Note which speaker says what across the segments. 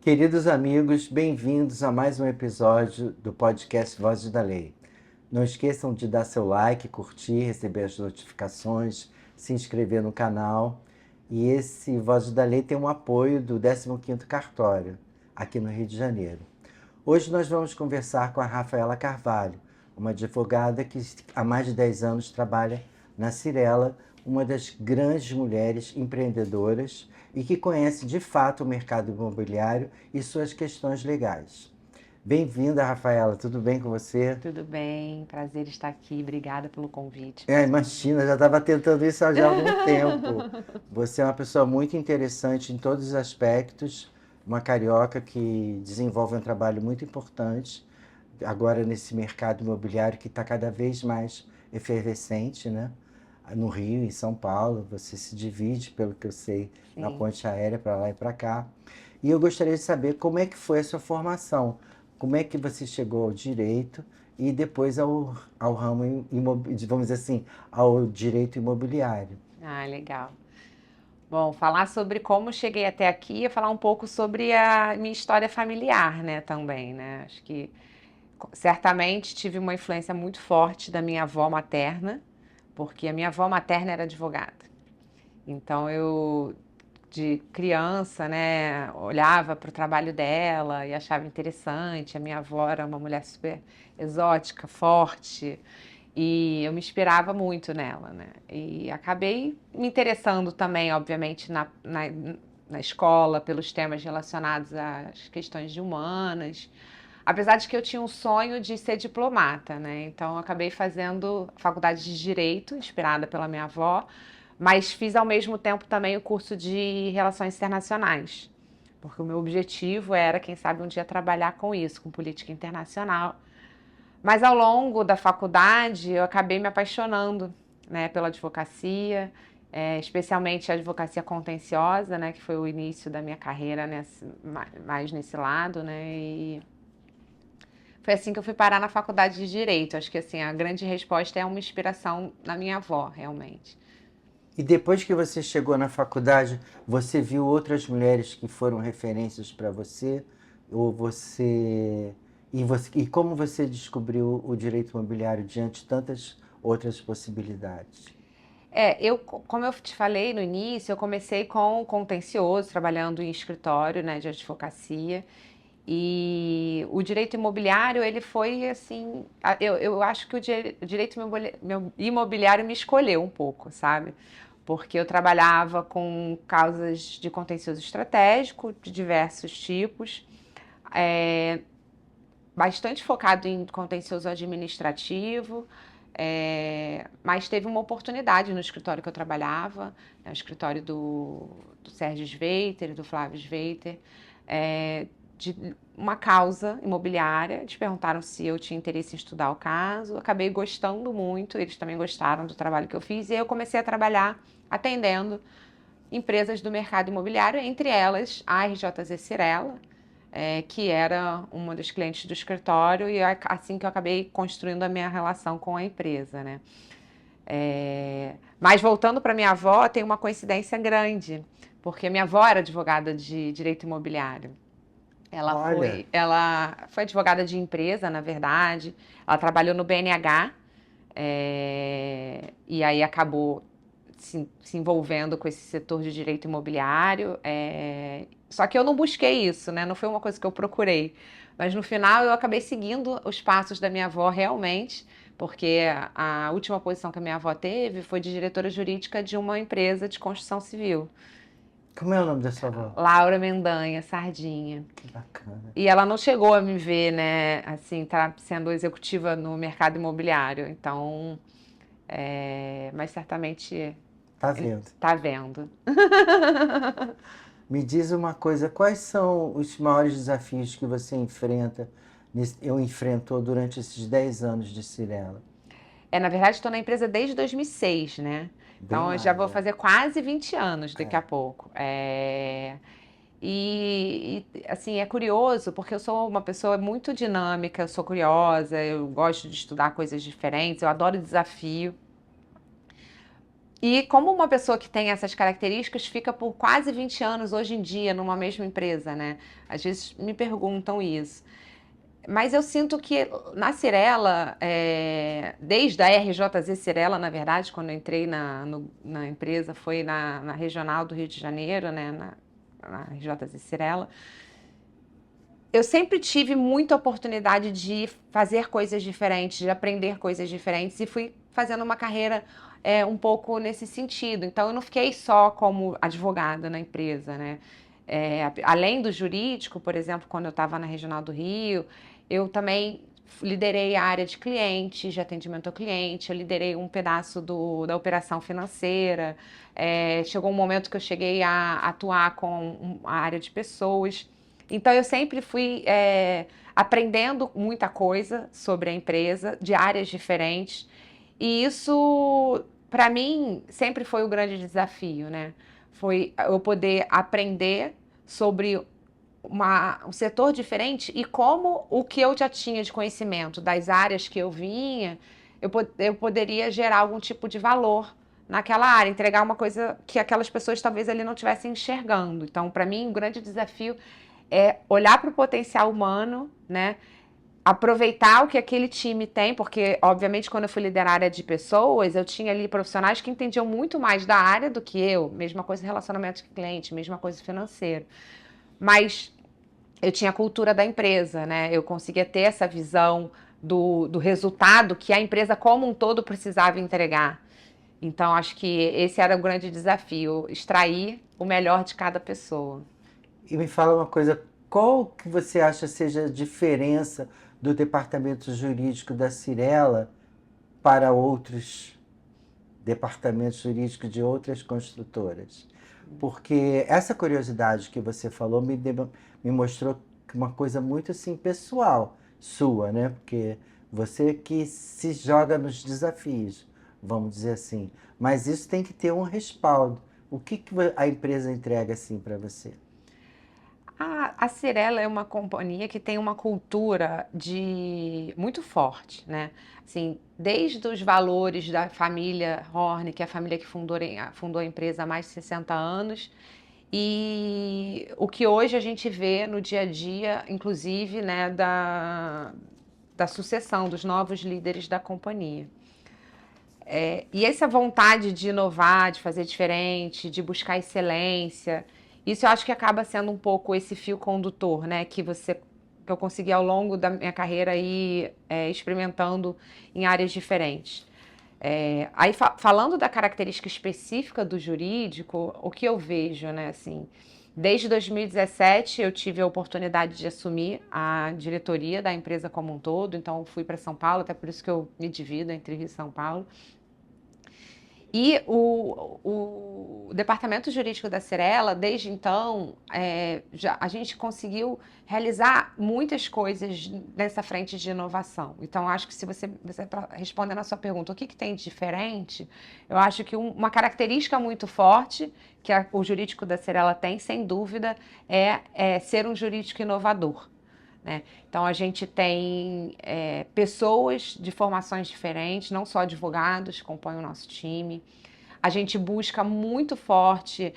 Speaker 1: Queridos amigos, bem-vindos a mais um episódio do podcast Vozes da Lei. Não esqueçam de dar seu like, curtir, receber as notificações, se inscrever no canal. E esse Vozes da Lei tem um apoio do 15º Cartório, aqui no Rio de Janeiro. Hoje nós vamos conversar com a Rafaela Carvalho, uma advogada que há mais de 10 anos trabalha na Cyrela, uma das grandes mulheres empreendedoras e que conhece de fato o mercado imobiliário e suas questões legais. Bem-vinda, Rafaela, tudo bem com você?
Speaker 2: Tudo bem, prazer estar aqui, obrigada pelo convite.
Speaker 1: Imagina, já estava tentando isso já há algum tempo. Você é uma pessoa muito interessante em todos os aspectos, uma carioca que desenvolve um trabalho muito importante agora nesse mercado imobiliário que está cada vez mais efervescente, né? No Rio, em São Paulo, você se divide, pelo que eu sei, na
Speaker 2: Sim.
Speaker 1: ponte aérea para lá e para cá. E eu gostaria de saber como é que foi a sua formação, como é que você chegou ao direito e depois ao ramo, vamos dizer assim, ao direito imobiliário.
Speaker 2: Ah, legal. Bom, falar sobre como cheguei até aqui é falar um pouco sobre a minha história familiar, né, também, né? Acho que certamente tive uma influência muito forte da minha avó materna, porque a minha avó materna era advogada. Então eu de criança, né, olhava para o trabalho dela e achava interessante. A minha avó era uma mulher super exótica, forte, e eu me inspirava muito nela, né? E acabei me interessando também, obviamente, na escola, pelos temas relacionados às questões de humanas. Apesar de que eu tinha um sonho de ser diplomata, né? Então, eu acabei fazendo faculdade de Direito, inspirada pela minha avó, mas fiz ao mesmo tempo também o curso de Relações Internacionais, porque o meu objetivo era, quem sabe, um dia trabalhar com isso, com política internacional. Mas ao longo da faculdade, eu acabei me apaixonando, né, pela advocacia, especialmente a advocacia contenciosa, né, que foi o início da minha carreira mais nesse lado, né, e foi assim que eu fui parar na faculdade de Direito. Acho que assim, a grande resposta é uma inspiração na minha avó, realmente.
Speaker 1: E depois que você chegou na faculdade, você viu outras mulheres que foram referências para você? Ou e como você descobriu o direito imobiliário diante de tantas outras possibilidades?
Speaker 2: Como eu te falei no início, eu comecei com contencioso, trabalhando em escritório, né, de advocacia. E o direito imobiliário, ele foi assim. Eu acho que o direito imobiliário me escolheu um pouco, sabe? Porque eu trabalhava com causas de contencioso estratégico, de diversos tipos, é, bastante focado em contencioso administrativo. Mas teve uma oportunidade no escritório que eu trabalhava, né, o escritório do Sérgio Sveiter, do Flávio Sveiter, de uma causa imobiliária. Eles perguntaram se eu tinha interesse em estudar o caso. Acabei gostando muito, eles também gostaram do trabalho que eu fiz, e aí eu comecei a trabalhar atendendo empresas do mercado imobiliário, entre elas a RJZ Cyrela, que era uma dos clientes do escritório, e assim que eu acabei construindo a minha relação com a empresa, né? Mas voltando para minha avó, tem uma coincidência grande, porque minha avó era advogada de direito imobiliário.
Speaker 1: Olha,
Speaker 2: Ela foi advogada de empresa, na verdade. Ela trabalhou no BNH, e aí acabou se envolvendo com esse setor de direito imobiliário. Só que eu não busquei isso, né? Não foi uma coisa que eu procurei. Mas no final eu acabei seguindo os passos da minha avó realmente, porque a última posição que a minha avó teve foi de diretora jurídica de uma empresa de construção civil.
Speaker 1: como é o nome da sua avó?
Speaker 2: Laura Mendanha, Sardinha.
Speaker 1: Que bacana.
Speaker 2: E ela não chegou a me ver, né, assim, tá sendo executiva no mercado imobiliário. Então, mas certamente
Speaker 1: Tá vendo?
Speaker 2: tá vendo.
Speaker 1: Me diz uma coisa, quais são os maiores desafios que você enfrentou durante esses 10 anos de Cirela?
Speaker 2: Na verdade, estou na empresa desde 2006, né?
Speaker 1: Bem
Speaker 2: Então, eu já
Speaker 1: mais,
Speaker 2: vou
Speaker 1: é.
Speaker 2: fazer quase 20 anos daqui
Speaker 1: É.
Speaker 2: a pouco. Assim, é curioso, porque eu sou uma pessoa muito dinâmica, eu sou curiosa, eu gosto de estudar coisas diferentes, eu adoro desafio. E como uma pessoa que tem essas características fica por quase 20 anos hoje em dia numa mesma empresa, né? Às vezes me perguntam isso. Mas eu sinto que na Cyrela, desde a RJZ Cyrela, na verdade, quando eu entrei na empresa, foi na regional do Rio de Janeiro, né, na RJZ Cyrela, eu sempre tive muita oportunidade de fazer coisas diferentes, de aprender coisas diferentes, e fui fazendo uma carreira um pouco nesse sentido. Então, eu não fiquei só como advogada na empresa, né? Além do jurídico, por exemplo, quando eu estava na Regional do Rio, eu também liderei a área de clientes, de atendimento ao cliente, eu liderei um pedaço da operação financeira, chegou um momento que eu cheguei a atuar com a área de pessoas. Então, eu sempre fui aprendendo muita coisa sobre a empresa, de áreas diferentes, e isso, para mim, sempre foi o grande desafio, né? Foi eu poder aprender sobre um setor diferente e como o que eu já tinha de conhecimento das áreas que eu vinha, eu poderia gerar algum tipo de valor naquela área, entregar uma coisa que aquelas pessoas talvez ali não estivessem enxergando. Então, para mim, o grande desafio é olhar para o potencial humano, né? Aproveitar o que aquele time tem, porque, obviamente, quando eu fui liderar a área de pessoas, eu tinha ali profissionais que entendiam muito mais da área do que eu. Mesma coisa relacionamento com cliente, mesma coisa financeiro. Mas eu tinha a cultura da empresa, né? Eu conseguia ter essa visão do resultado que a empresa como um todo precisava entregar. Então, acho que esse era o grande desafio, extrair o melhor de cada pessoa.
Speaker 1: E me fala uma coisa, qual que você acha seja a diferença do departamento jurídico da Cyrela para outros departamentos jurídicos de outras construtoras? Porque essa curiosidade que você falou me mostrou uma coisa muito assim pessoal sua, né? Porque você que se joga nos desafios, vamos dizer assim. Mas isso tem que ter um respaldo. O que que a empresa entrega assim para você?
Speaker 2: A Cyrela é uma companhia que tem uma cultura muito forte, né? Assim, desde os valores da família Horn, que é a família que fundou a empresa há mais de 60 anos, e o que hoje a gente vê no dia a dia, inclusive, né, da sucessão dos novos líderes da companhia. E essa vontade de inovar, de fazer diferente, de buscar excelência, isso eu acho que acaba sendo um pouco esse fio condutor, né? Que eu consegui ao longo da minha carreira ir experimentando em áreas diferentes. Aí falando da característica específica do jurídico, o que eu vejo, né? Assim, desde 2017 eu tive a oportunidade de assumir a diretoria da empresa como um todo, então fui para São Paulo, até por isso que eu me divido entre Rio e São Paulo. E o departamento jurídico da Cyrela, desde então, a gente conseguiu realizar muitas coisas nessa frente de inovação. Então, acho que se você respondendo a sua pergunta, o que tem de diferente, eu acho que uma característica muito forte que o jurídico da Cyrela tem, sem dúvida, é ser um jurídico inovador. Né? Então, a gente tem pessoas de formações diferentes, não só advogados que compõem o nosso time. A gente busca muito forte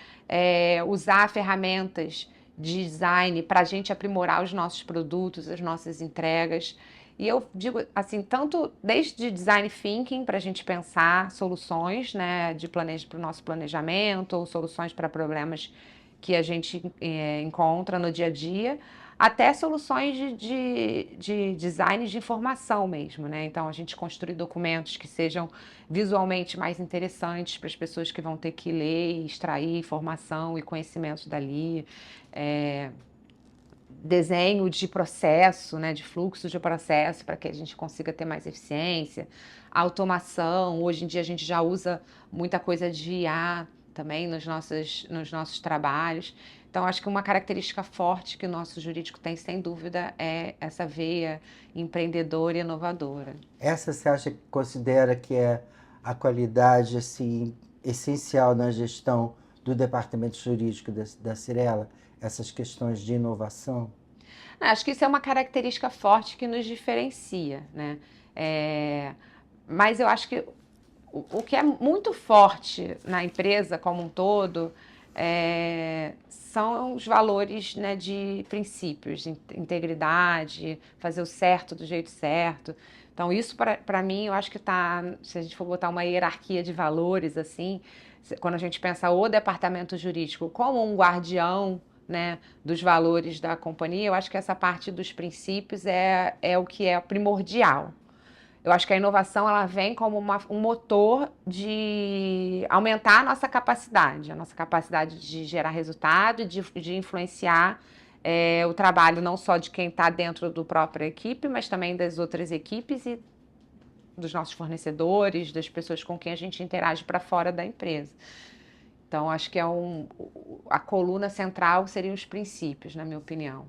Speaker 2: usar ferramentas de design para a gente aprimorar os nossos produtos, as nossas entregas. E eu digo assim, tanto desde design thinking, para a gente pensar soluções, né, para o nosso planejamento, ou soluções para problemas que a gente encontra no dia a dia, até soluções de design de informação mesmo, né? Então, a gente construir documentos que sejam visualmente mais interessantes para as pessoas que vão ter que ler e extrair informação e conhecimentos dali. Desenho de processo, né? De fluxo de processo para que a gente consiga ter mais eficiência. Automação, hoje em dia a gente já usa muita coisa de IA também nos nossos trabalhos. Então, acho que uma característica forte que o nosso jurídico tem, sem dúvida, é essa veia empreendedora e inovadora.
Speaker 1: Essa você acha que considera que é a qualidade assim essencial na gestão do departamento jurídico da Cyrela? Essas questões de inovação?
Speaker 2: Acho que isso é uma característica forte que nos diferencia, né? Mas eu acho que o que é muito forte na empresa como um todo são os valores, né, de princípios, de integridade, fazer o certo do jeito certo. Então, isso para mim, eu acho que está, se a gente for botar uma hierarquia de valores, assim, quando a gente pensa o departamento jurídico como um guardião, né, dos valores da companhia, eu acho que essa parte dos princípios é o que é primordial. Eu acho que a inovação ela vem como um motor de aumentar a nossa capacidade de gerar resultado e de influenciar o trabalho não só de quem está dentro da própria equipe, mas também das outras equipes e dos nossos fornecedores, das pessoas com quem a gente interage para fora da empresa. Então, acho que a coluna central seriam os princípios, na minha opinião.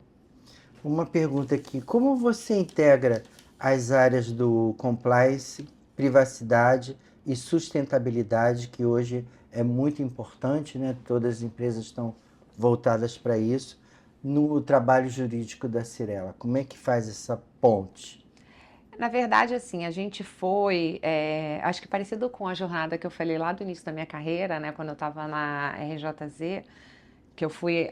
Speaker 1: Uma pergunta aqui: como você integra as áreas do compliance, privacidade e sustentabilidade, que hoje é muito importante, né? Todas as empresas estão voltadas para isso, no trabalho jurídico da Cyrela? Como é que faz essa ponte?
Speaker 2: Na verdade, assim, a gente acho que parecido com a jornada que eu falei lá do início da minha carreira, né, quando eu estava na RJZ, que eu fui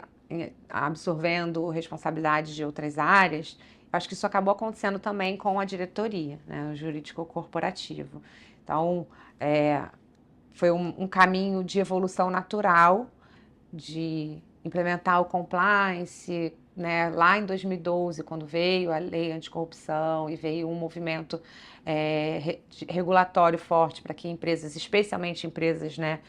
Speaker 2: absorvendo responsabilidades de outras áreas, acho que isso acabou acontecendo também com a diretoria, né, o jurídico corporativo. Então, foi um caminho de evolução natural, de implementar o compliance, né, lá em 2012, quando veio a lei anticorrupção e veio um movimento regulatório forte para que empresas, especialmente empresas, né,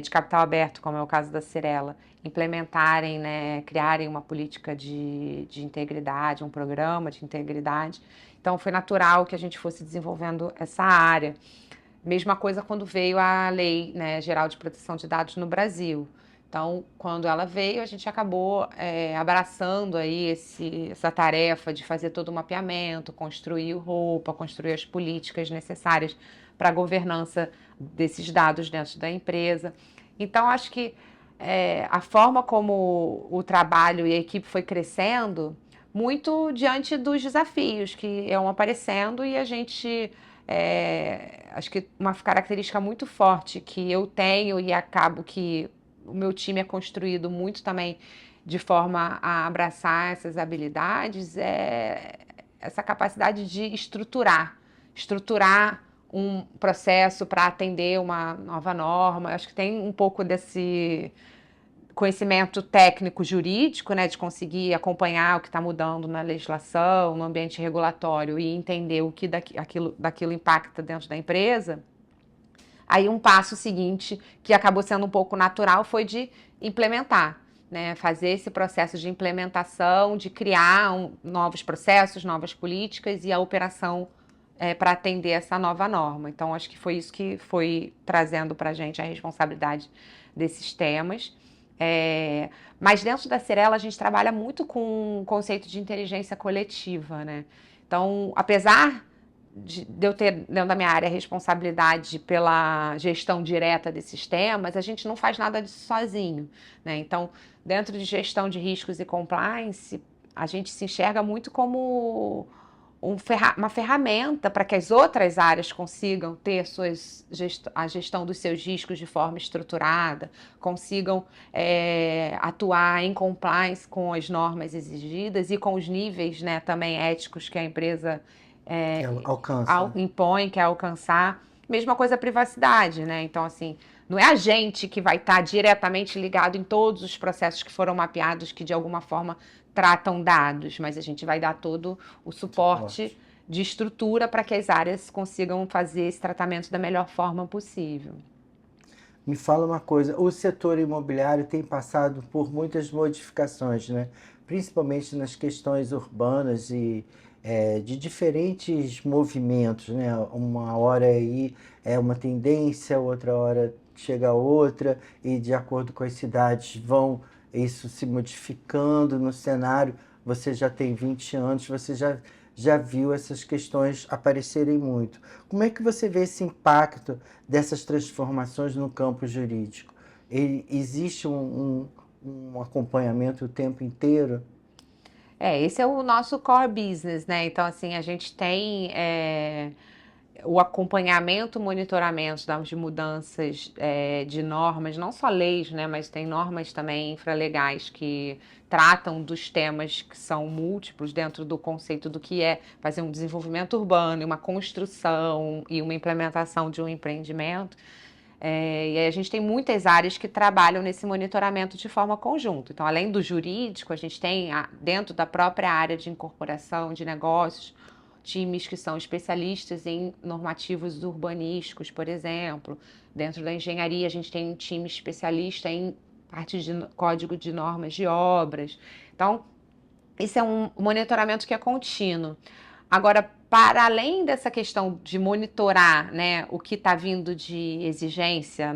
Speaker 2: de capital aberto, como é o caso da Cyrela, implementarem, né, criarem uma política de integridade, um programa de integridade. Então, foi natural que a gente fosse desenvolvendo essa área. Mesma coisa quando veio a Lei, né, Geral de Proteção de Dados no Brasil. Então, quando ela veio, a gente acabou abraçando aí essa tarefa de fazer todo o mapeamento, construir o ROPA, construir as políticas necessárias para a governança desses dados dentro da empresa. Então, acho que a forma como o trabalho e a equipe foi crescendo, muito diante dos desafios que iam aparecendo e a gente acho que uma característica muito forte que eu tenho e acabo que o meu time é construído muito também de forma a abraçar essas habilidades é essa capacidade de estruturar um processo para atender uma nova norma. Acho que tem um pouco desse conhecimento técnico jurídico, né, de conseguir acompanhar o que está mudando na legislação, no ambiente regulatório e entender o que daquilo impacta dentro da empresa. Aí um passo seguinte, que acabou sendo um pouco natural, foi de implementar, né, fazer esse processo de implementação, de criar novos processos, novas políticas e a operação para atender essa nova norma. Então, acho que foi isso que foi trazendo para a gente a responsabilidade desses temas. Mas dentro da Cyrela a gente trabalha muito com o conceito de inteligência coletiva, né? Então, apesar de eu ter dentro da minha área a responsabilidade pela gestão direta desses temas, a gente não faz nada disso sozinho, né? Então, dentro de gestão de riscos e compliance, a gente se enxerga muito como uma ferramenta para que as outras áreas consigam ter a gestão dos seus riscos de forma estruturada, consigam atuar em compliance com as normas exigidas e com os níveis, né, também éticos que a empresa
Speaker 1: Alcança, né?
Speaker 2: impõe, quer alcançar. Mesma coisa a privacidade, né? Então, assim, não é a gente que vai estar diretamente ligado em todos os processos que foram mapeados que de alguma forma tratam dados, mas a gente vai dar todo o suporte de estrutura para que as áreas consigam fazer esse tratamento da melhor forma possível.
Speaker 1: Me fala uma coisa: o setor imobiliário tem passado por muitas modificações, né? Principalmente nas questões urbanas e de diferentes movimentos, né? Uma hora aí é uma tendência, outra hora chega outra, e de acordo com as cidades vão isso se modificando no cenário. Você já tem 20 anos, você já viu essas questões aparecerem muito. Como é que você vê esse impacto dessas transformações no campo jurídico? Existe um acompanhamento o tempo inteiro?
Speaker 2: Esse é o nosso core business, né? Então, assim, a gente tem o acompanhamento, o monitoramento das mudanças de normas, não só leis, né, mas tem normas também infralegais que tratam dos temas que são múltiplos dentro do conceito do que é fazer um desenvolvimento urbano, uma construção e uma implementação de um empreendimento. E aí a gente tem muitas áreas que trabalham nesse monitoramento de forma conjunta. Então, além do jurídico, a gente tem dentro da própria área de incorporação de negócios, times que são especialistas em normativos urbanísticos, por exemplo. Dentro da engenharia, a gente tem um time especialista em parte de código de normas de obras. Então, esse é um monitoramento que é contínuo. Agora, para além dessa questão de monitorar, né, o que está vindo de exigência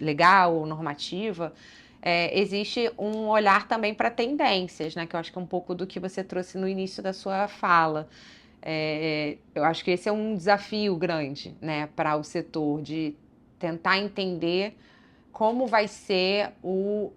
Speaker 2: legal ou normativa, existe um olhar também para tendências, né, que eu acho que é um pouco do que você trouxe no início da sua fala. Eu acho que esse é um desafio grande, né, para o setor, de tentar entender como vai ser o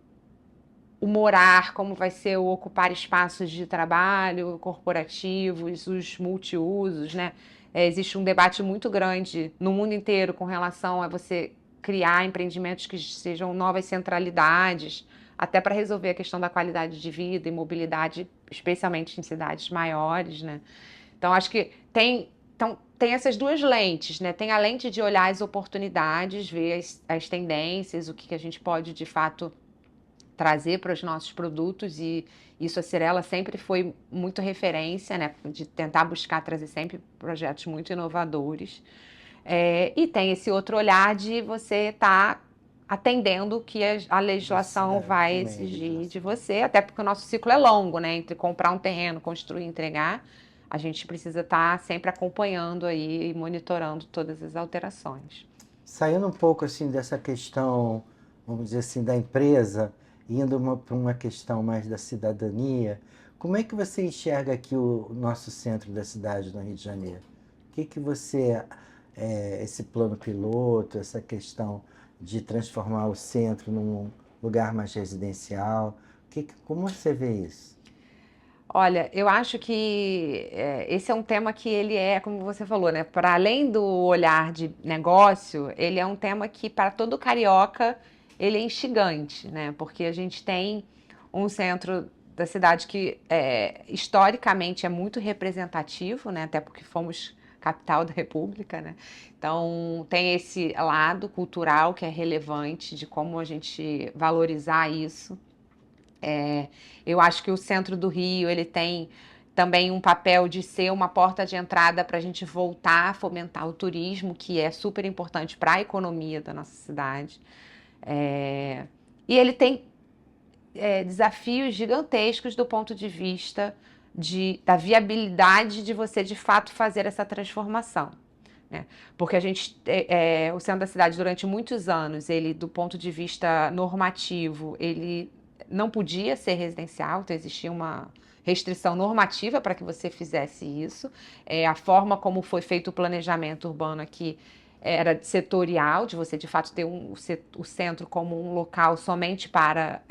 Speaker 2: morar, como vai ser o ocupar espaços de trabalho corporativos, os multiusos, né? Existe um debate muito grande no mundo inteiro com relação a você criar empreendimentos que sejam novas centralidades, até para resolver a questão da qualidade de vida e mobilidade, especialmente em cidades maiores, né? Então, acho que tem essas duas lentes, né? Tem a lente de olhar as oportunidades, ver as tendências, o que a gente pode, de fato, trazer para os nossos produtos, e isso a Cyrela sempre foi muito referência, né? De tentar buscar trazer sempre projetos muito inovadores. E tem esse outro olhar de você estar atendendo o que a legislação vai exigir de você, até porque o nosso ciclo é longo, né? Entre comprar um terreno, construir e entregar, a gente precisa estar sempre acompanhando aí e monitorando todas as alterações.
Speaker 1: Saindo um pouco assim dessa questão, vamos dizer assim, da empresa, indo para uma questão mais da cidadania, como é que você enxerga aqui o nosso centro da cidade, no Rio de Janeiro? O que você, esse plano piloto, essa questão de transformar o centro num lugar mais residencial, como você vê isso?
Speaker 2: Olha, eu acho que esse é um tema que ele como você falou, né? Para além do olhar de negócio, ele é um tema que, para todo carioca, ele é instigante, né? Porque a gente tem um centro da cidade que historicamente é muito representativo, né? Até porque fomos capital da República, né? Então tem esse lado cultural que é relevante de como a gente valorizar isso. Eu acho que o centro do Rio ele tem também um papel de ser uma porta de entrada para a gente voltar a fomentar o turismo, que é super importante para a economia da nossa cidade. E ele tem desafios gigantescos do ponto de vista da viabilidade de você, de fato, fazer essa transformação, né? Porque o centro da cidade, durante muitos anos, ele, do ponto de vista normativo, ele não podia ser residencial, então existia uma restrição normativa para que você fizesse isso. A forma como foi feito o planejamento urbano aqui era setorial, de você de fato ter o centro como um local somente para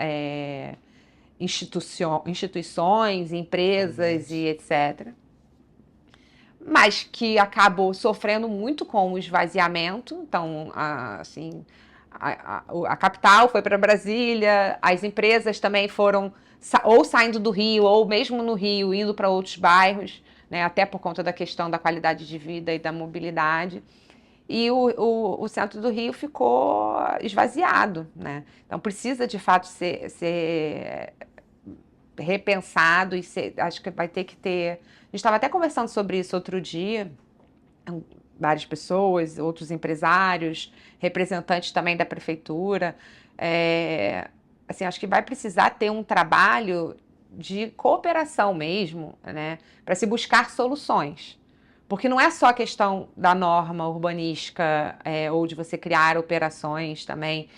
Speaker 2: instituições, empresas e etc. Mas que acabou sofrendo muito com o esvaziamento. Então, assim, a capital foi para Brasília, as empresas também foram ou saindo do Rio, ou mesmo no Rio, indo para outros bairros, né, até por conta da questão da qualidade de vida e da mobilidade. E o centro do Rio ficou esvaziado, né? Então precisa de fato ser repensado e acho que vai ter que ter. A gente estava até conversando sobre isso outro dia, várias pessoas, outros empresários, representantes também da prefeitura. Assim, acho que vai precisar ter um trabalho de cooperação mesmo, né, para se buscar soluções. Porque não é só a questão da norma urbanística ou de você criar operações também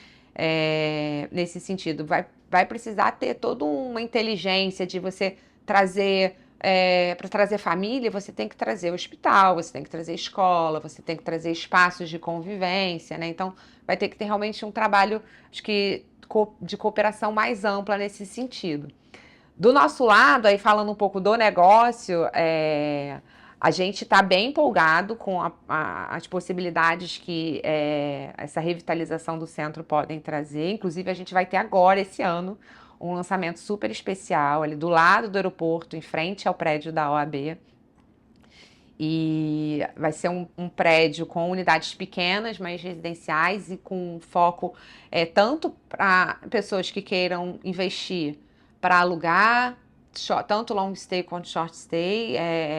Speaker 2: nesse sentido. Vai precisar ter toda uma inteligência de você trazer. Para trazer família, você tem que trazer hospital, você tem que trazer escola, você tem que trazer espaços de convivência, né? Então, vai ter que ter realmente um trabalho, acho que, de cooperação mais ampla nesse sentido. Do nosso lado, aí falando um pouco do negócio, A gente está bem empolgado com as possibilidades que essa revitalização do centro podem trazer. Inclusive, a gente vai ter agora, esse ano, um lançamento super especial ali do lado do aeroporto, em frente ao prédio da OAB. E vai ser um prédio com unidades pequenas, mas residenciais e com foco tanto para pessoas que queiram investir para alugar, tanto long stay quanto short stay.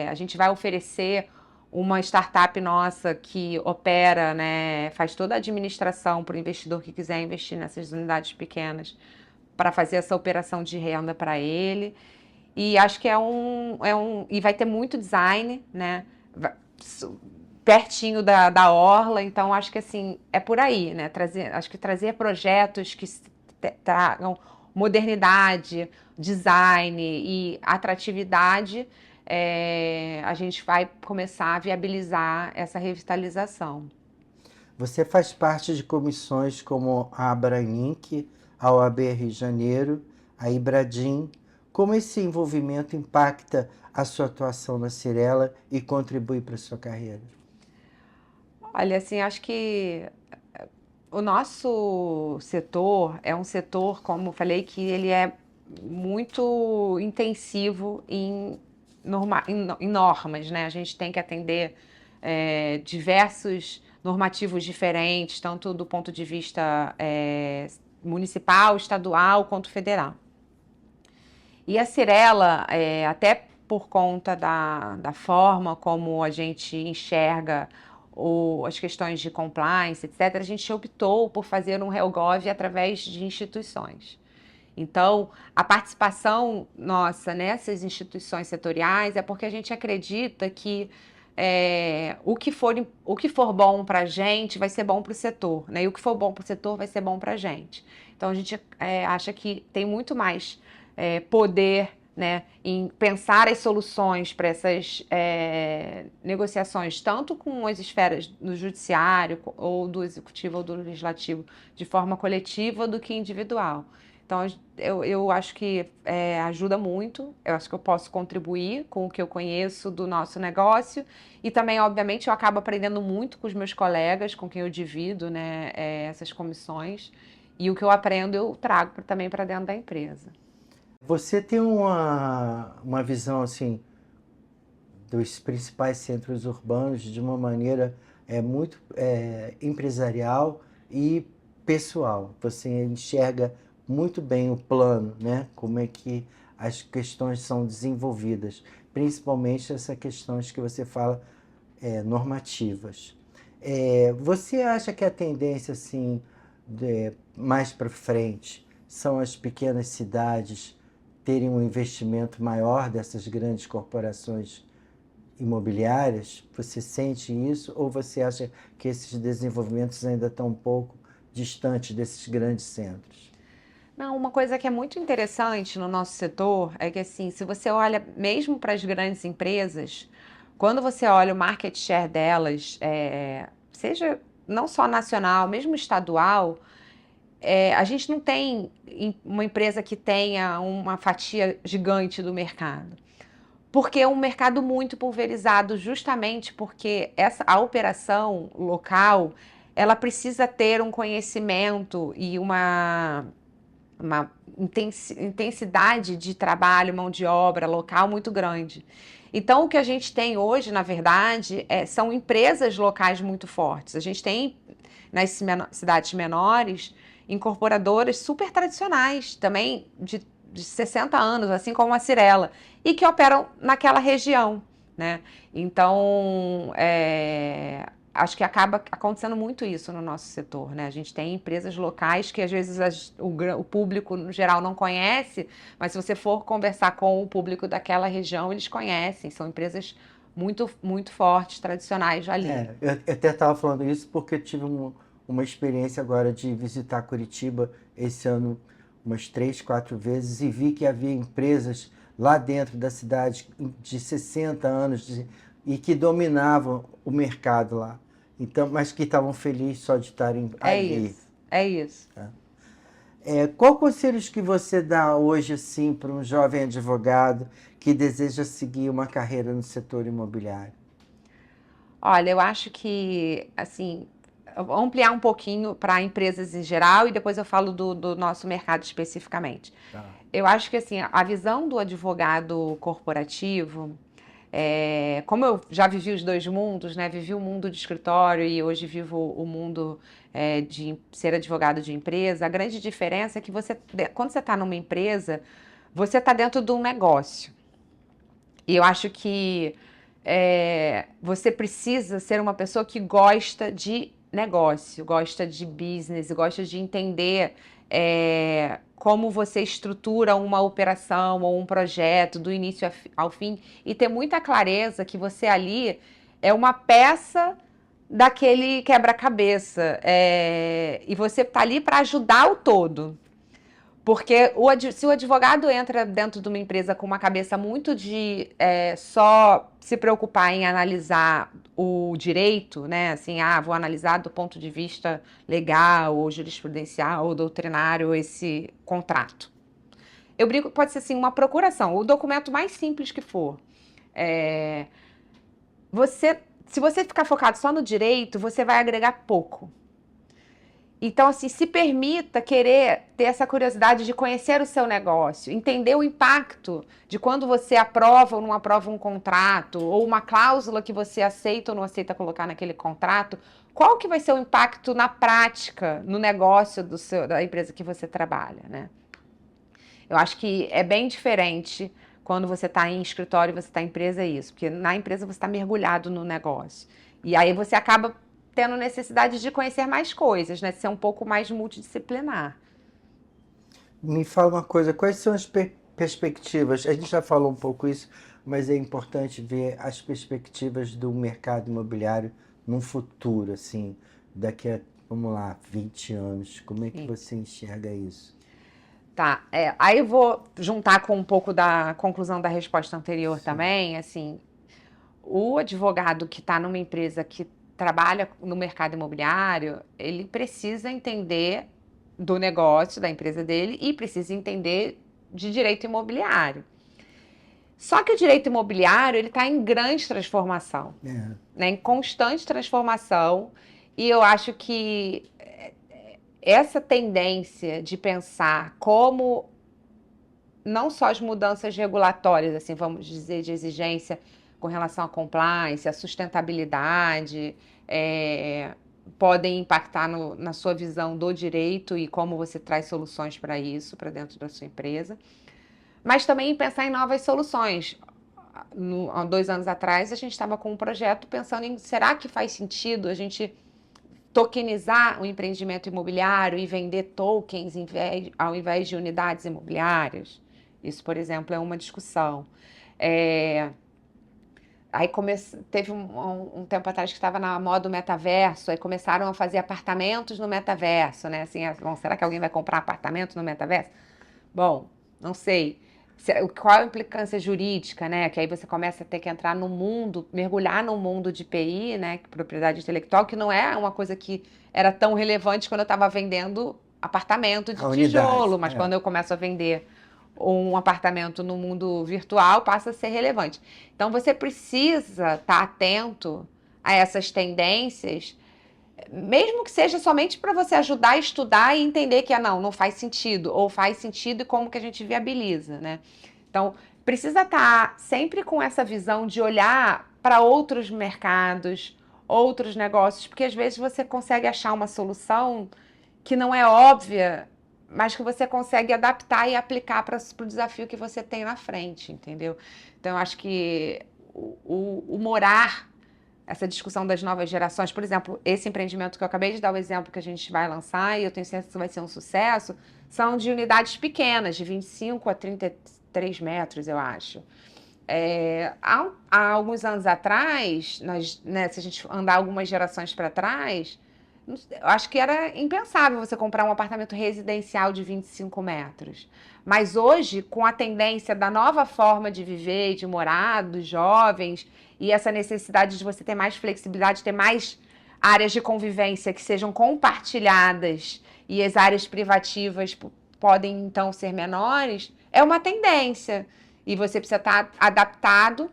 Speaker 2: A gente vai oferecer uma startup nossa que opera, né, faz toda a administração para o investidor que quiser investir nessas unidades pequenas, para fazer essa operação de renda para ele. E acho que e vai ter muito design, né? Pertinho da orla, então acho que assim, é por aí, né? Acho que trazer projetos que tragam modernidade, design e atratividade, a gente vai começar a viabilizar essa revitalização.
Speaker 1: Você faz parte de comissões como a Abrainc, a OAB Rio de Janeiro, a Ibradim. Como esse envolvimento impacta a sua atuação na Cyrela e contribui para a sua carreira?
Speaker 2: Olha, assim, acho que o nosso setor é um setor, como eu falei, que ele é muito intensivo em normas, né? A gente tem que atender diversos normativos diferentes, tanto do ponto de vista municipal, estadual, quanto federal. E a Cyrela, até por conta da forma como a gente enxerga as questões de compliance, etc., a gente optou por fazer um RELGOV através de instituições. Então, a participação nossa nessas instituições setoriais é porque a gente acredita que o que for bom para a gente vai ser bom para o setor, né? E o que for bom para o setor vai ser bom para a gente. Então, a gente acha que tem muito mais poder, né, em pensar as soluções para essas negociações, tanto com as esferas do judiciário, ou do executivo, ou do legislativo, de forma coletiva do que individual. Então, eu acho que ajuda muito, eu acho que eu posso contribuir com o que eu conheço do nosso negócio e também, obviamente, eu acabo aprendendo muito com os meus colegas, com quem eu divido, né, essas comissões, e o que eu aprendo eu trago também para dentro da empresa.
Speaker 1: Você tem uma visão assim dos principais centros urbanos de uma maneira muito empresarial e pessoal. Você enxerga muito bem o plano, né? Como é que as questões são desenvolvidas, principalmente essas questões que você fala normativas. Você acha que a tendência assim mais para frente são as pequenas cidades terem um investimento maior dessas grandes corporações imobiliárias? Você sente isso ou você acha que esses desenvolvimentos ainda estão um pouco distantes desses grandes centros?
Speaker 2: Não, uma coisa que é muito interessante no nosso setor é que, assim, se você olha mesmo para as grandes empresas, quando você olha o market share delas, seja não só nacional, mesmo estadual, a gente não tem uma empresa que tenha uma fatia gigante do mercado. Porque é um mercado muito pulverizado, justamente porque a operação local, ela precisa ter um conhecimento e uma intensidade de trabalho, mão de obra local muito grande. Então, o que a gente tem hoje, na verdade, são empresas locais muito fortes. A gente tem, nas cidades menores, incorporadoras super tradicionais, também de 60 anos, assim como a Cyrela, e que operam naquela região, né? Então, acho que acaba acontecendo muito isso no nosso setor, né? A gente tem empresas locais que às vezes o público no geral não conhece, mas se você for conversar com o público daquela região, eles conhecem, são empresas muito, muito fortes, tradicionais ali.
Speaker 1: Eu até estava falando isso porque eu tive uma experiência agora de visitar Curitiba esse ano umas 3, 4 vezes e vi que havia empresas lá dentro da cidade de 60 anos e que dominavam o mercado lá. Então, mas que estavam felizes só de estarem ali.
Speaker 2: É isso.
Speaker 1: Qual conselhos que você dá hoje assim para um jovem advogado que deseja seguir uma carreira no setor imobiliário?
Speaker 2: Olha, eu acho que, assim, eu vou ampliar um pouquinho para empresas em geral e depois eu falo do nosso mercado especificamente.
Speaker 1: Tá.
Speaker 2: Eu acho que, assim, a visão do advogado corporativo, como eu já vivi os dois mundos, né? Vivi o mundo de escritório e hoje vivo o mundo de ser advogado de empresa. A grande diferença é que quando você está numa empresa, você está dentro de um negócio. E eu acho que você precisa ser uma pessoa que gosta de negócio, gosta de business, gosta de entender como você estrutura uma operação ou um projeto do início ao fim e ter muita clareza que você ali é uma peça daquele quebra-cabeça e você está ali para ajudar o todo. Porque se o advogado entra dentro de uma empresa com uma cabeça muito de só se preocupar em analisar o direito, né? Assim, vou analisar do ponto de vista legal, ou jurisprudencial, ou doutrinário esse contrato. Eu brinco, pode ser assim, uma procuração, o documento mais simples que for. Se você ficar focado só no direito, você vai agregar pouco. Então, assim, se permita querer ter essa curiosidade de conhecer o seu negócio, entender o impacto de quando você aprova ou não aprova um contrato, ou uma cláusula que você aceita ou não aceita colocar naquele contrato, qual que vai ser o impacto na prática, no negócio da empresa que você trabalha, né? Eu acho que é bem diferente quando você está em escritório e você está em empresa, é isso, porque na empresa você está mergulhado no negócio. E aí você acaba tendo necessidade de conhecer mais coisas, né? De ser um pouco mais multidisciplinar.
Speaker 1: Me fala uma coisa, quais são as perspectivas? A gente já falou um pouco isso, mas é importante ver as perspectivas do mercado imobiliário no futuro, assim, daqui a, vamos lá, 20 anos. Como é que você enxerga isso?
Speaker 2: Tá, aí eu vou juntar com um pouco da conclusão da resposta anterior também, assim, o advogado que está numa empresa que trabalha no mercado imobiliário, ele precisa entender do negócio da empresa dele e precisa entender de direito imobiliário. Só que o direito imobiliário ele está em grande transformação, né, em constante transformação, e eu acho que essa tendência de pensar como não só as mudanças regulatórias, assim, vamos dizer, de exigência com relação à compliance, à sustentabilidade, podem impactar na sua visão do direito e como você traz soluções para isso, para dentro da sua empresa. Mas também pensar em novas soluções. Há 2 anos atrás, a gente estava com um projeto pensando em será que faz sentido a gente tokenizar o empreendimento imobiliário e vender tokens ao invés de unidades imobiliárias? Isso, por exemplo, é uma discussão. Aí teve um tempo atrás que estava na moda do metaverso, aí começaram a fazer apartamentos no metaverso, né? Assim, bom, será que alguém vai comprar apartamento no metaverso? Bom, não sei. Qual a implicância jurídica, né? Que aí você começa a ter que entrar no mundo, mergulhar no mundo de PI, né? Propriedade intelectual, que não é uma coisa que era tão relevante quando eu estava vendendo apartamento de tijolo, mas quando eu começo a vender um apartamento no mundo virtual, passa a ser relevante. Então, você precisa estar atento a essas tendências, mesmo que seja somente para você ajudar a estudar e entender que não faz sentido, ou faz sentido e como que a gente viabiliza, né? Então, precisa estar sempre com essa visão de olhar para outros mercados, outros negócios, porque às vezes você consegue achar uma solução que não é óbvia, mas que você consegue adaptar e aplicar para o desafio que você tem na frente, entendeu? Então, eu acho que o morar, essa discussão das novas gerações, por exemplo, esse empreendimento que eu acabei de dar o exemplo que a gente vai lançar, e eu tenho certeza que vai ser um sucesso, são de unidades pequenas, de 25 a 33 metros, eu acho. Há alguns anos atrás, se a gente andar algumas gerações para trás, eu acho que era impensável você comprar um apartamento residencial de 25 metros. Mas hoje, com a tendência da nova forma de viver e de morar dos jovens, e essa necessidade de você ter mais flexibilidade, ter mais áreas de convivência que sejam compartilhadas e as áreas privativas podem, então, ser menores, é uma tendência. E você precisa estar adaptado,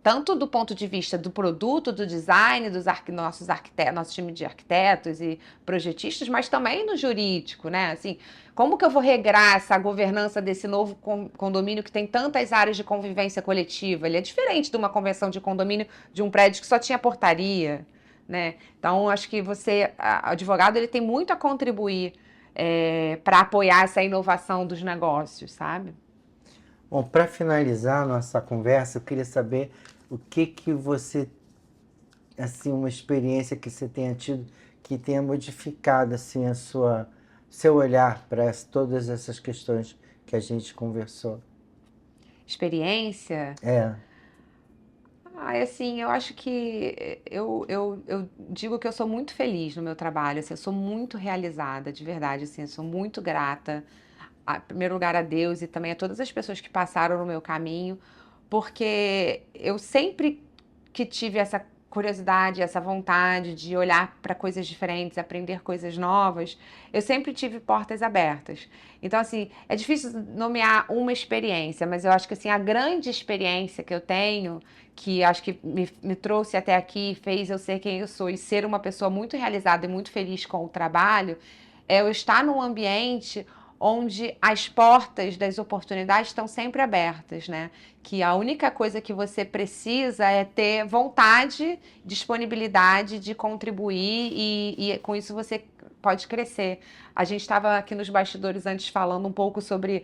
Speaker 2: tanto do ponto de vista do produto, do design, dos nossos arquitetos, nosso time de arquitetos e projetistas, mas também no jurídico, né? Assim, como que eu vou regrar essa governança desse novo condomínio que tem tantas áreas de convivência coletiva? Ele é diferente de uma convenção de condomínio de um prédio que só tinha portaria, né? Então, acho que você, advogado, ele tem muito a contribuir para apoiar essa inovação dos negócios, sabe?
Speaker 1: Bom, para finalizar a nossa conversa, eu queria saber o que você, assim, uma experiência que você tenha tido que tenha modificado, assim, seu olhar para todas essas questões que a gente conversou.
Speaker 2: Experiência.
Speaker 1: É.
Speaker 2: Assim, eu acho que eu digo que eu sou muito feliz no meu trabalho, assim, eu sou muito realizada, de verdade, assim, eu sou muito grata, em primeiro lugar a Deus e também a todas as pessoas que passaram no meu caminho, porque eu sempre que tive essa curiosidade, essa vontade de olhar para coisas diferentes, aprender coisas novas, eu sempre tive portas abertas. Então, assim, é difícil nomear uma experiência, mas eu acho que assim, a grande experiência que eu tenho, que acho que me trouxe até aqui, fez eu ser quem eu sou e ser uma pessoa muito realizada e muito feliz com o trabalho, é eu estar num ambiente onde as portas das oportunidades estão sempre abertas, né? Que a única coisa que você precisa é ter vontade, disponibilidade de contribuir e com isso você pode crescer. A gente estava aqui nos bastidores antes falando um pouco sobre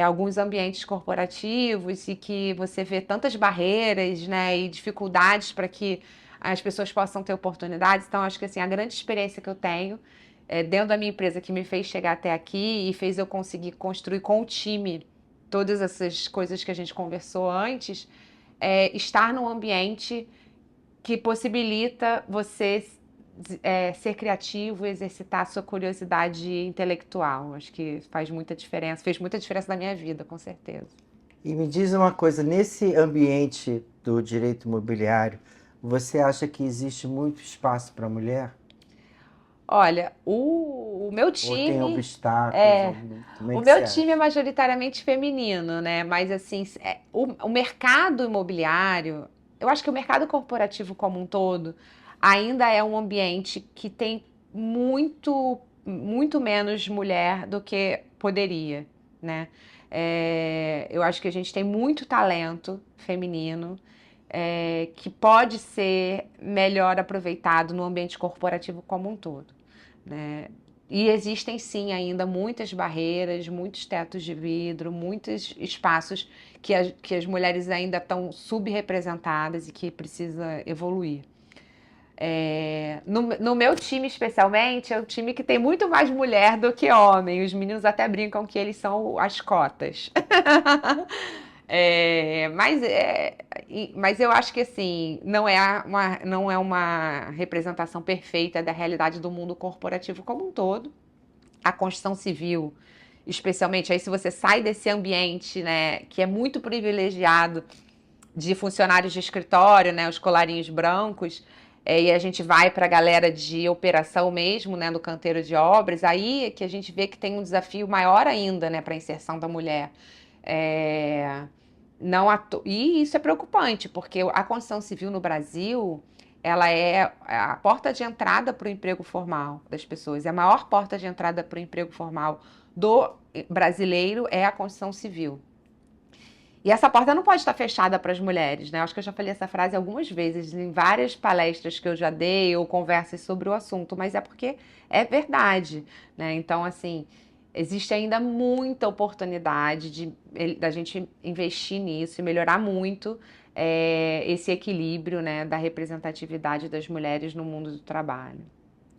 Speaker 2: alguns ambientes corporativos e que você vê tantas barreiras, né, e dificuldades para que as pessoas possam ter oportunidades. Então, acho que assim, a grande experiência que eu tenho dentro da minha empresa que me fez chegar até aqui e fez eu conseguir construir com o time todas essas coisas que a gente conversou antes, estar num ambiente que possibilita você ser criativo, exercitar a sua curiosidade intelectual. Acho que faz muita diferença, fez muita diferença na minha vida, com certeza.
Speaker 1: E me diz uma coisa, nesse ambiente do direito imobiliário, você acha que existe muito espaço para a mulher?
Speaker 2: Olha, o meu
Speaker 1: Ou tem
Speaker 2: time
Speaker 1: obstáculos?
Speaker 2: é
Speaker 1: Como é
Speaker 2: o
Speaker 1: que você
Speaker 2: meu time é
Speaker 1: acha?
Speaker 2: majoritariamente feminino, né? Mas assim, o mercado imobiliário, eu acho que o mercado corporativo como um todo ainda é um ambiente que tem muito menos mulher do que poderia, né? Eu acho que a gente tem muito talento feminino, que pode ser melhor aproveitado no ambiente corporativo como um todo, né? E existem sim ainda muitas barreiras, muitos tetos de vidro, muitos espaços que as mulheres ainda estão subrepresentadas e que precisa evoluir. No meu time, especialmente, é o time que tem muito mais mulher do que homem. Os meninos até brincam que eles são as cotas. Mas eu acho que assim, não é uma representação perfeita da realidade do mundo corporativo como um todo. A construção civil, especialmente aí se você sai desse ambiente, né, que é muito privilegiado de funcionários de escritório, né, os colarinhos brancos, e a gente vai para a galera de operação mesmo, né, no canteiro de obras, aí é que a gente vê que tem um desafio maior ainda, né, para a inserção da mulher. É, não E isso é preocupante, porque a construção civil no Brasil, ela é a porta de entrada para o emprego formal das pessoas. É a maior porta de entrada para o emprego formal do brasileiro é a construção civil. E essa porta não pode estar fechada para as mulheres, né? Acho que eu já falei essa frase algumas vezes em várias palestras que eu já dei ou conversas sobre o assunto, mas é porque é verdade, né? Então, assim, existe ainda muita oportunidade da gente investir nisso e melhorar muito esse equilíbrio, né, da representatividade das mulheres no mundo do trabalho.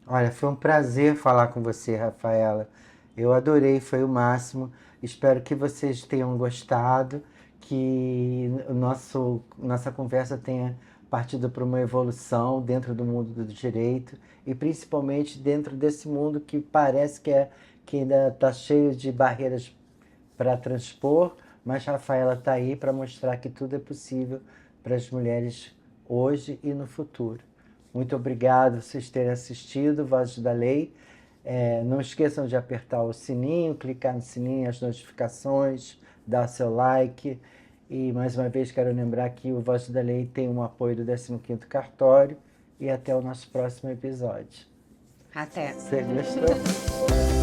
Speaker 1: Olha, foi um prazer falar com você, Rafaela. Eu adorei, foi o máximo. Espero que vocês tenham gostado, que nossa conversa tenha partido para uma evolução dentro do mundo do direito e principalmente dentro desse mundo que parece que ainda está cheio de barreiras para transpor, mas Rafaela está aí para mostrar que tudo é possível para as mulheres hoje e no futuro. Muito obrigado por vocês terem assistido Vozes da Lei. Não esqueçam de apertar o sininho, clicar no sininho, as notificações, dar seu like. E mais uma vez quero lembrar que o Vozes da Lei tem um apoio do 15º Cartório. E até o nosso próximo episódio.
Speaker 2: Até.
Speaker 1: Você gostou?